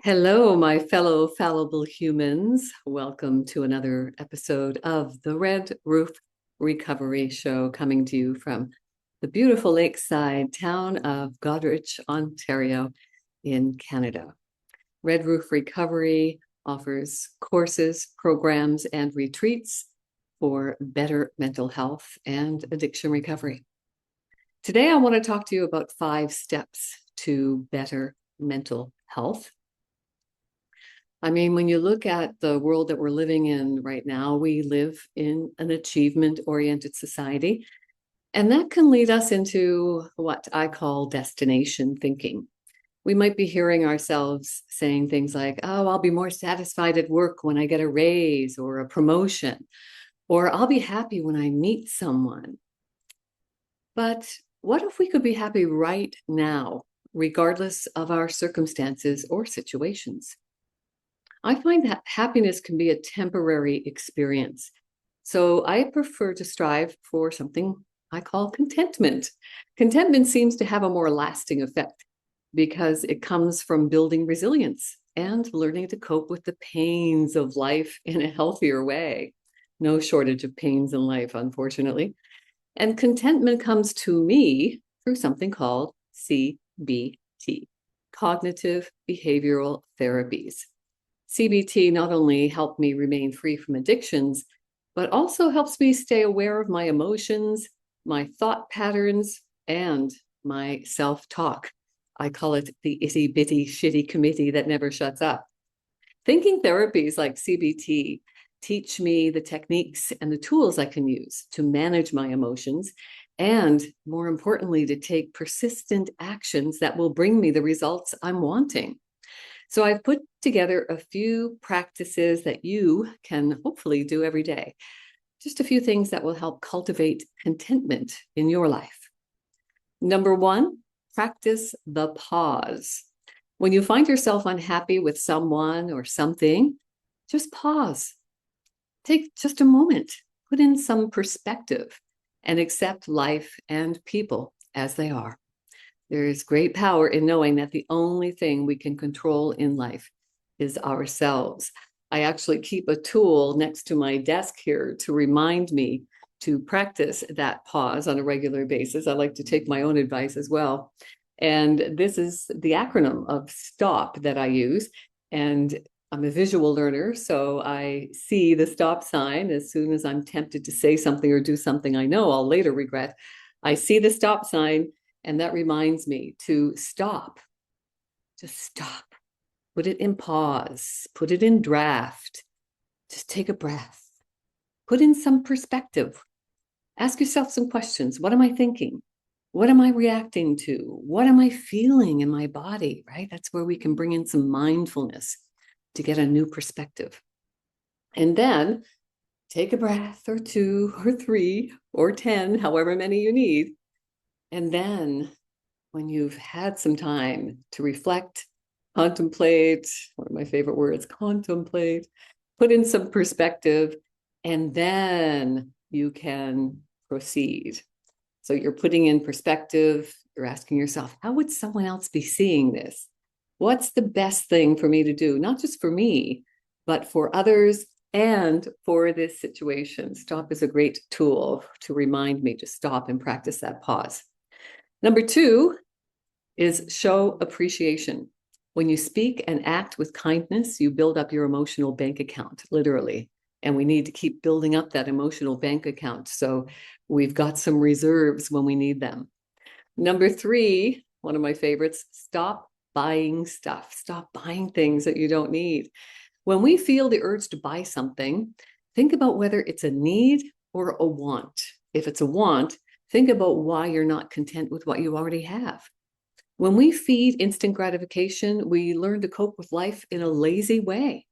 Hello, my fellow fallible humans. Welcome to another episode of the Red Roof Recovery Show, coming to you from the beautiful lakeside town of Goderich, Ontario, in Canada. Red Roof Recovery offers courses, programs, and retreats for better mental health and addiction recovery. Today, I want to talk to you about 5 steps to better mental health. I mean, when you look at the world that we're living in right now, we live in an achievement-oriented society, and that can lead us into what I call destination thinking. We might be hearing ourselves saying things like, oh, I'll be more satisfied at work when I get a raise or a promotion, or I'll be happy when I meet someone. But what if we could be happy right now, regardless of our circumstances or situations? I find that happiness can be a temporary experience. So I prefer to strive for something I call contentment. Contentment seems to have a more lasting effect because it comes from building resilience and learning to cope with the pains of life in a healthier way. No shortage of pains in life, unfortunately. And contentment comes to me through something called CBT, cognitive behavioral therapies. CBT not only helped me remain free from addictions, but also helps me stay aware of my emotions, my thought patterns, and my self-talk. I call it the itty bitty shitty committee that never shuts up. Thinking therapies like CBT teach me the techniques and the tools I can use to manage my emotions, and more importantly, to take persistent actions that will bring me the results I'm wanting. So I've put together a few practices that you can hopefully do every day. Just a few things that will help cultivate contentment in your life. Number 1, practice the pause. When you find yourself unhappy with someone or something, just pause. Take just a moment, put in some perspective, and accept life and people as they are. There is great power in knowing that the only thing we can control in life is ourselves. I actually keep a tool next to my desk here to remind me to practice that pause on a regular basis. I like to take my own advice as well. And this is the acronym of STOP that I use. And I'm a visual learner, so I see the stop sign as soon as I'm tempted to say something or do something I know I'll later regret. I see the stop sign, and that reminds me to stop. Just stop. Put it in pause. Put it in draft. Just take a breath. Put in some perspective. Ask yourself some questions. What am I thinking? What am I reacting to? What am I feeling in my body, right? That's where we can bring in some mindfulness to get a new perspective. And then take a breath or 2 or 3 or 10, however many you need. And then when you've had some time to reflect, contemplate, one of my favorite words, contemplate, put in some perspective, and then you can proceed. So you're putting in perspective, you're asking yourself, how would someone else be seeing this? What's the best thing for me to do? Not just for me, but for others and for this situation. Stop is a great tool to remind me to stop and practice that pause. Number 2 is show appreciation. When you speak and act with kindness, you build up your emotional bank account, literally. And we need to keep building up that emotional bank account so we've got some reserves when we need them. Number 3, one of my favorites, stop buying stuff. Stop buying things that you don't need. When we feel the urge to buy something, think about whether it's a need or a want. If it's a want, think about why you're not content with what you already have. When we feed instant gratification, we learn to cope with life in a lazy way.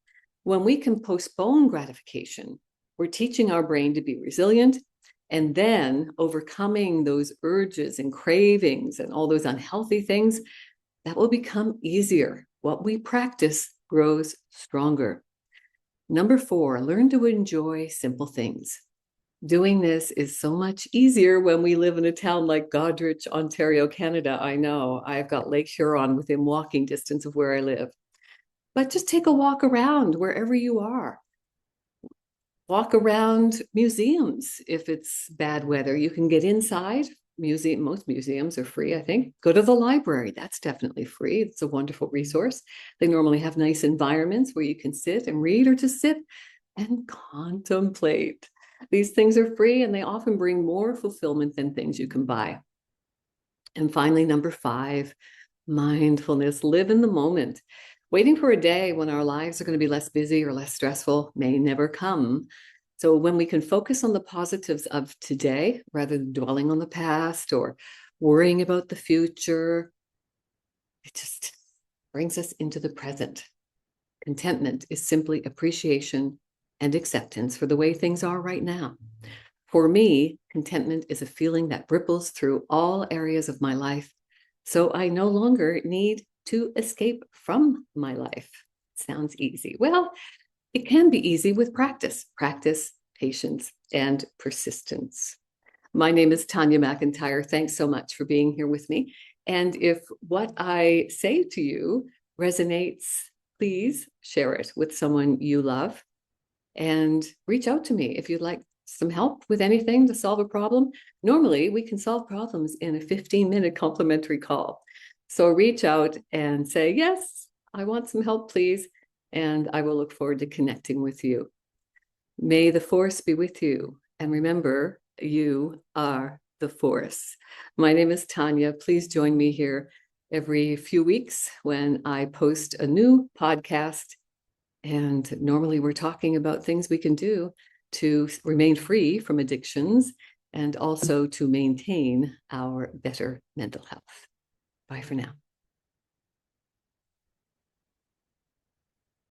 When we can postpone gratification, we're teaching our brain to be resilient, and then overcoming those urges and cravings and all those unhealthy things, that will become easier. What we practice grows stronger. Number 4, learn to enjoy simple things. Doing this is so much easier when we live in a town like Goderich, Ontario, Canada. I know I've got Lake Huron within walking distance of where I live. but just take a walk around wherever you are. Walk around museums if it's bad weather. You can get inside. Most museums are free, I think. Go to the library. That's definitely free. It's a wonderful resource. They normally have nice environments where you can sit and read or just sit and contemplate. These things are free and they often bring more fulfillment than things you can buy. And finally, number 5, mindfulness. Live in the moment. Waiting for a day when our lives are going to be less busy or less stressful may never come. So when we can focus on the positives of today rather than dwelling on the past or worrying about the future, it just brings us into the present. Contentment is simply appreciation and acceptance for the way things are right now. For me, contentment is a feeling that ripples through all areas of my life, so I no longer need to escape from my life. Sounds easy. Well, it can be easy with practice, patience, and persistence. My name is Tanya McIntyre. Thanks so much for being here with me. And if what I say to you resonates, please share it with someone you love and reach out to me if you'd like some help with anything to solve a problem. Normally, we can solve problems in a 15-minute complimentary call. So reach out and say, yes, I want some help, please. And I will look forward to connecting with you. May the force be with you. And remember, you are the force. My name is Tanya. Please join me here every few weeks when I post a new podcast. And normally we're talking about things we can do to remain free from addictions and also to maintain our better mental health. Bye for now.